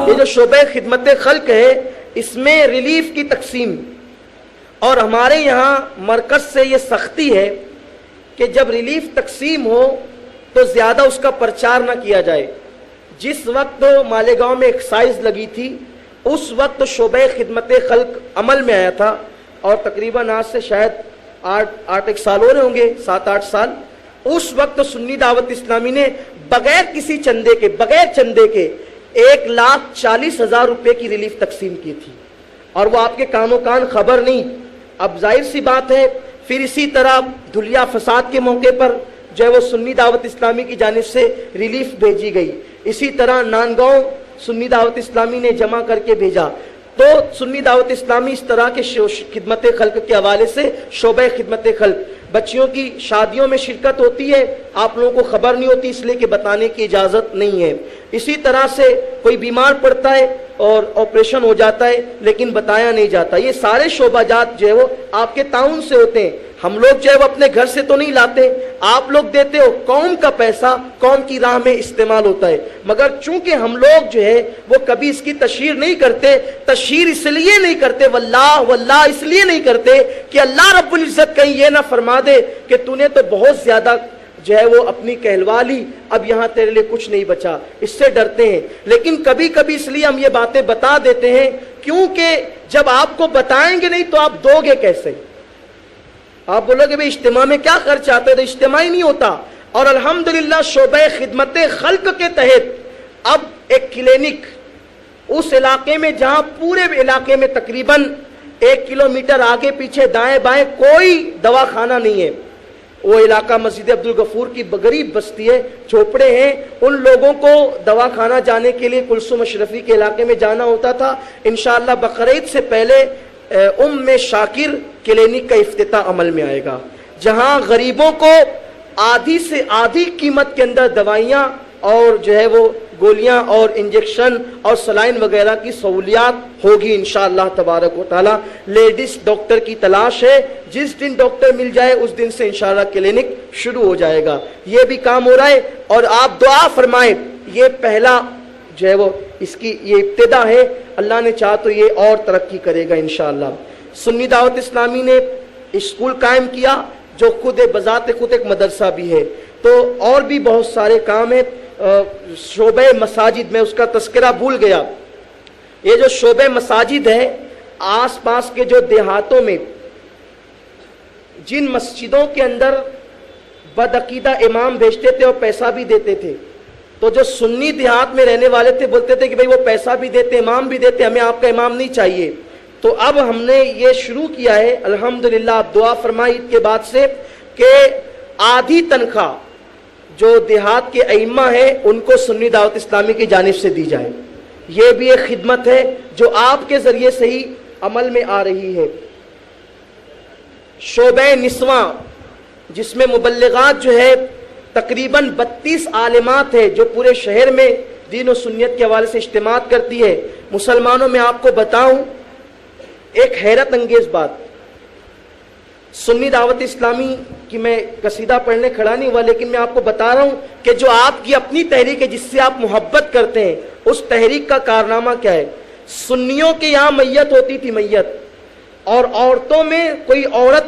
یہ جو شعبہ خدمت خلق ہے اس میں ریلیف کی تقسیم، اور ہمارے یہاں مرکز سے یہ سختی ہے کہ جب ریلیف تقسیم ہو تو زیادہ اس کا پرچار نہ کیا جائے۔ جس وقت مالیگاؤں میں ایکسائز لگی تھی اس وقت شعبہ خدمت خلق عمل میں آیا تھا، اور تقریباً آج سے شاید 8 سال ہو رہے ہوں گے، 7-8 سال۔ اس وقت سنی دعوت اسلامی نے بغیر کسی چندے کے، بغیر چندے کے 1,40,000 روپے کی ریلیف تقسیم کی تھی، اور وہ آپ کے کانوں کان خبر نہیں۔ اب ظاہر سی بات ہے پھر اسی طرح دھلیا فساد کے موقع پر جو ہے وہ سنی دعوت اسلامی کی جانب سے ریلیف بھیجی گئی، اسی طرح نانگاؤں سنی دعوت اسلامی نے جمع کر کے بھیجا۔ تو سنی دعوت اسلامی اس طرح کے خدمت خلق کے حوالے سے شعبہ خدمت خلق، بچیوں کی شادیوں میں شرکت ہوتی ہے، آپ لوگوں کو خبر نہیں ہوتی اس لیے کہ بتانے کی اجازت نہیں ہے۔ اسی طرح سے کوئی بیمار پڑتا ہے اور آپریشن ہو جاتا ہے لیکن بتایا نہیں جاتا، یہ سارے شعبہ جات جو ہے وہ آپ کے تعاون سے ہوتے ہیں۔ ہم لوگ جو ہے وہ اپنے گھر سے تو نہیں لاتے، آپ لوگ دیتے ہو، قوم کا پیسہ قوم کی راہ میں استعمال ہوتا ہے، مگر چونکہ ہم لوگ جو ہے وہ کبھی اس کی تشہیر نہیں کرتے۔ تشہیر اس لیے نہیں کرتے، واللہ اس لیے نہیں کرتے کہ اللہ رب العزت کہیں یہ نہ فرما دے کہ تو نے تو بہت زیادہ جو ہے وہ اپنی کہلوا لی، اب یہاں تیرے لیے کچھ نہیں بچا، اس سے ڈرتے ہیں۔ لیکن کبھی کبھی اس لیے ہم یہ باتیں بتا دیتے ہیں کیونکہ جب آپ کو بتائیں گے نہیں تو آپ دو گے کیسے؟ آپ بولو گے بھئی اجتماع میں کیا خرچ آتا ہے، تو اجتماع ہی نہیں ہوتا۔ اور الحمدللہ شعبہ خدمت خلق کے تحت اب ایک کلینک اس علاقے میں جہاں پورے علاقے میں تقریباً 1 کلومیٹر آگے پیچھے دائیں بائیں کوئی دواخانہ نہیں ہے، وہ علاقہ مسجد عبدالغفور کی غریب بستی ہے، جھوپڑے ہیں، ان لوگوں کو دواخانہ جانے کے لیے کلثوم اشرفی کے علاقے میں جانا ہوتا تھا۔ انشاءاللہ بقرعید سے پہلے شاکر کلینک کا افتتاح عمل میں آئے گا، جہاں غریبوں کو آدھی سے آدھی قیمت کے اندر دوائیاں اور جو ہے وہ گولیاں اور انجیکشن اور سلائن وغیرہ کی سہولیات ہوگی انشاءاللہ تبارک و تعالی۔ لیڈیز ڈاکٹر کی تلاش ہے، جس دن ڈاکٹر مل جائے اس دن سے انشاءاللہ کلینک شروع ہو جائے گا۔ یہ بھی کام ہو رہا ہے، اور آپ دعا فرمائیں، یہ پہلا جو ہے وہ اس کی یہ ابتدا ہے، اللہ نے چاہا تو یہ اور ترقی کرے گا انشاءاللہ۔ سنی دعوت اسلامی نے اسکول قائم کیا جو خود بذات خود ایک مدرسہ بھی ہے، تو اور بھی بہت سارے کام ہیں۔ شعبہ مساجد میں اس کا تذکرہ بھول گیا، یہ جو شعبہ مساجد ہے آس پاس کے جو دیہاتوں میں جن مسجدوں کے اندر بدعقیدہ امام بھیجتے تھے اور پیسہ بھی دیتے تھے، تو جو سنی دیہات میں رہنے والے تھے بولتے تھے کہ بھئی وہ پیسہ بھی دیتے امام بھی دیتے، ہمیں آپ کا امام نہیں چاہیے۔ تو اب ہم نے یہ شروع کیا ہے الحمدللہ، آپ دعا فرمائی عید کے بعد سے کہ آدھی تنخواہ جو دیہات کے ائمہ ہیں ان کو سنی دعوت اسلامی کی جانب سے دی جائے۔ یہ بھی ایک خدمت ہے جو آپ کے ذریعے سے ہی عمل میں آ رہی ہے۔ شعبہ نسواں جس میں مبلغات جو ہے تقریباً 32 عالمات ہے جو پورے شہر میں دین و سنیت کے حوالے سے اجتماعات کرتی ہے۔ مسلمانوں میں آپ کو بتاؤں ایک حیرت انگیز بات، سنی دعوت اسلامی کی میں قصیدہ پڑھنے کھڑا نہیں ہوا، لیکن میں آپ کو بتا رہا ہوں کہ جو آپ کی اپنی تحریک ہے جس سے آپ محبت کرتے ہیں، اس تحریک کا کارنامہ کیا ہے۔ سنیوں کے یہاں میت ہوتی تھی، میت، اور عورتوں میں کوئی عورت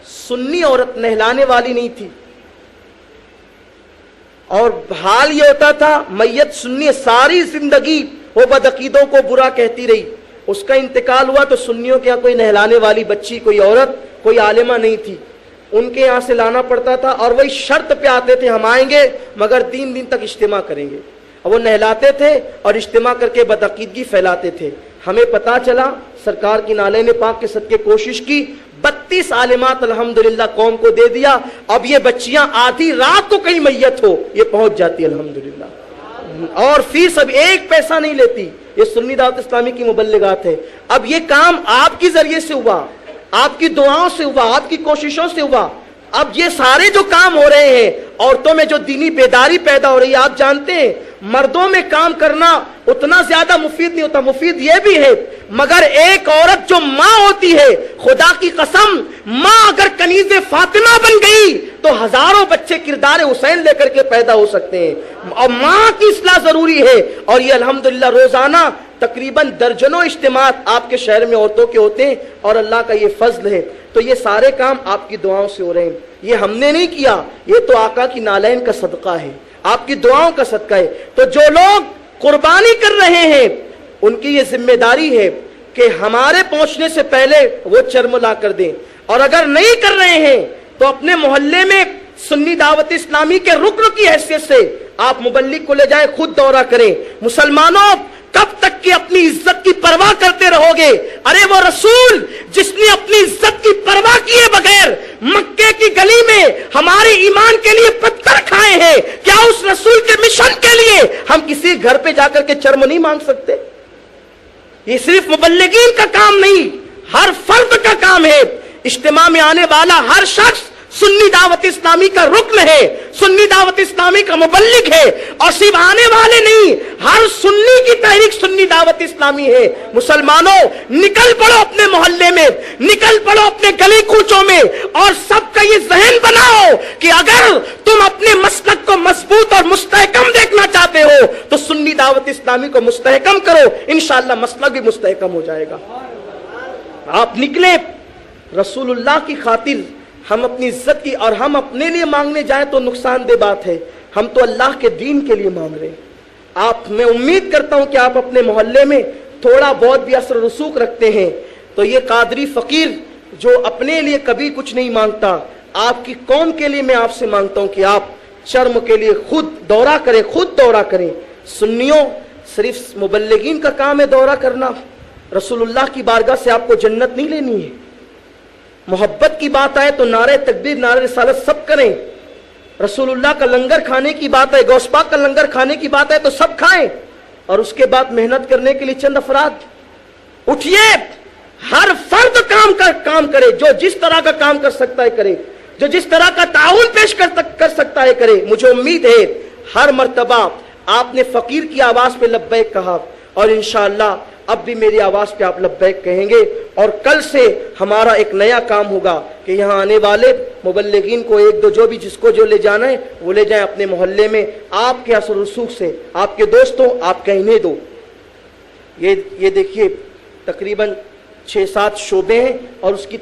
سنی عورت نہلانے والی نہیں تھی، اور حال یہ ہوتا تھا میت سنی ساری زندگی وہ بدعقیدوں کو برا کہتی رہی، اس کا انتقال ہوا تو سنیوں کے یہاں کوئی نہلانے والی بچی، کوئی عورت، کوئی عالمہ نہیں تھی، ان کے یہاں سے لانا پڑتا تھا، اور وہی شرط پہ آتے تھے ہم آئیں گے مگر 3 دن تک اجتماع کریں گے، اور وہ نہلاتے تھے اور اجتماع کر کے بدعقیدگی پھیلاتے تھے۔ ہمیں پتا چلا، سرکار کی نالین پاک کے صدقے کوشش کی، 32 عالمات الحمدللہ قوم کو دے دیا۔ اب یہ بچیاں آدھی رات کو کہیں میت ہو یہ پہنچ جاتی الحمدللہ، اور فیس اب 1 پیسہ نہیں لیتی۔ یہ سنی دعوت اسلامی کی مبلغات ہے۔ اب یہ کام آپ کے ذریعے سے ہوا، آپ کی دعاؤں سے ہوا، آپ کی کوششوں سے ہوا۔ اب یہ سارے جو کام ہو رہے ہیں، عورتوں میں جو دینی بیداری پیدا ہو رہی ہے، آپ جانتے ہیں مردوں میں کام کرنا اتنا زیادہ مفید نہیں ہوتا، مفید یہ بھی ہے، مگر ایک عورت جو ماں ہوتی ہے، خدا کی قسم ماں اگر کنیز فاطمہ بن گئی تو ہزاروں بچے کردار حسین لے کر کے پیدا ہو سکتے ہیں، اور ماں کی اصلاح ضروری ہے۔ اور یہ الحمدللہ روزانہ تقریباً درجنوں اجتماعات آپ کے شہر میں عورتوں کے ہوتے ہیں، اور اللہ کا یہ فضل ہے، تو یہ سارے کام آپ کی دعاؤں سے ہو رہے ہیں۔ یہ ہم نے نہیں کیا، یہ تو آقا کی نالین کا صدقہ ہے، آپ کی دعاؤں کا صدقہ ہے۔ تو جو لوگ قربانی کر رہے ہیں ان کی یہ ذمہ داری ہے کہ ہمارے پہنچنے سے پہلے وہ چرم لا کر دیں، اور اگر نہیں کر رہے ہیں تو اپنے محلے میں سنی دعوت اسلامی کے رکن کی حیثیت سے آپ مبلغ کو لے جائیں، خود دورہ کریں۔ مسلمانوں، کب تک کہ اپنی عزت کی پرواہ کرتے رہو گے؟ ارے وہ رسول جس نے اپنی عزت کی پرواہ کیے بغیر مکے کی گلی میں ہمارے ایمان کے لیے پتھر کھائے ہیں، کیا اس رسول کے مشن کے لیے ہم کسی گھر پہ جا کر کے چرم نہیں مانگ سکتے؟ یہ صرف مبلغین کا کام نہیں، ہر فرد کا کام ہے۔ اجتماع میں آنے والا ہر شخص سنی دعوت اسلامی کا رکن ہے، سنی دعوت اسلامی کا مبلغ ہے، اور صرف آنے والے نہیں، ہر سنی کی تحریک سنی دعوت اسلامی ہے۔ مسلمانوں، نکل پڑو اپنے محلے میں، نکل پڑو اپنے گلی کوچوں میں، اور سب کا یہ ذہن بناؤ کہ اگر تم اپنے مسلک کو مضبوط اور مستحکم دیکھنا چاہتے ہو تو سنی دعوت اسلامی کو مستحکم کرو، انشاءاللہ مسلک بھی مستحکم ہو جائے گا۔ آپ نکلے رسول اللہ کی خاطر، ہم اپنی عزت کی اور ہم اپنے لیے مانگنے جائیں تو نقصان دہ بات ہے، ہم تو اللہ کے دین کے لیے مانگ رہے ہیں۔ میں امید کرتا ہوں کہ آپ اپنے محلے میں تھوڑا بہت بھی اثر و رسوخ رکھتے ہیں، تو یہ قادری فقیر جو اپنے لیے کبھی کچھ نہیں مانگتا، آپ کی قوم کے لیے میں آپ سے مانگتا ہوں کہ آپ چرم کے لیے خود دورہ کریں، خود دورہ کریں۔ سنیوں، صرف مبلغین کا کام ہے دورہ کرنا، رسول اللہ کی بارگاہ سے آپ کو جنت نہیں لینی ہے۔ محبت کی بات آئے تو نعرہ تکبیر، نعرہ رسالت سب کریں۔ رسول اللہ کا لنگر کھانے کی بات ہے، غوث پاک کا لنگر کھانے کی بات ہے تو سب کھائیں، اور اس کے بعد محنت کرنے کے لیے چند افراد اٹھیے، ہر فرد کام کرے، جو جس طرح کا کام کر سکتا ہے کرے، جو جس طرح کا تعاون پیش کر سکتا ہے کرے۔ مجھے امید ہے ہر مرتبہ آپ نے فقیر کی آواز پہ لبیک کہا، اور انشاءاللہ اب بھی میری آواز پہ آپ لبیک کہیں گے، اور کل سے ہمارا ایک نیا کام ہوگا کہ یہاں آنے والے مبلغین کو ایک دو جو بھی جس کو جو لے جانا ہے وہ لے جائیں اپنے محلے میں، آپ کے اثر و رسوخ سے، آپ کے دوستوں آپ کہنے دو۔ یہ دیکھیے تقریباً 6-7 شعبے ہیں، اور اس کی